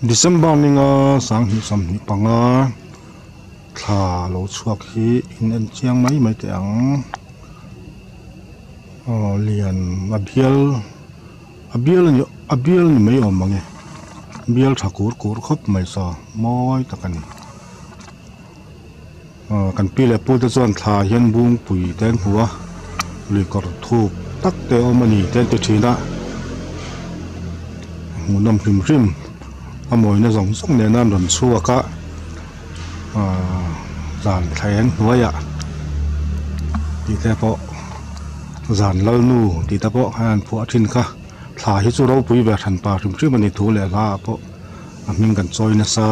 December ninga sang hi sam ni panga thla lo chuak hi in en chiang mai te ang lian abial ni mai om mangi bial thakur kur khop mai sa moi takani kan pile pu te chuan thla hian bung pui ten huwa lui kor thup tak te omani ten te thina munam hrim amoi na zong zong ne nam ron chuaka zan thaeng huaya ti te po zan lal nu ti ta po han phu athin kha thla hi chu ro pui ve than pa hrim ani thu le la po aming kan choi na sa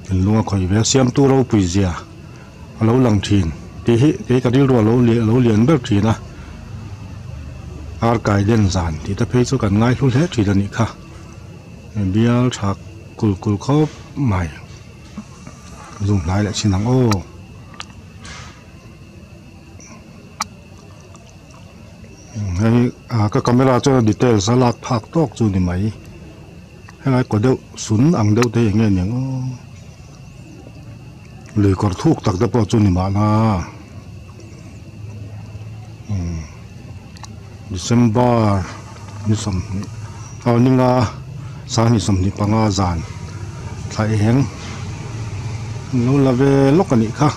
tin lunga khoi ve siam tu ro pui zia alo lang thin ti hi ke ka dil ro lo lian ber thina ar kai den zan ti ta phei chu kan ngai hlu le thi ani kha bial thak kul khop mai zoom lai la chinang o hei ka camera cho detail sa lak phak tok chu ni mai hei ko deu sun ang deu te nge nyang o lui kor thuk tak da po chu ni ma na December ni som ni ninga sa ni som ni panga zan thlai heng no lave lokani kha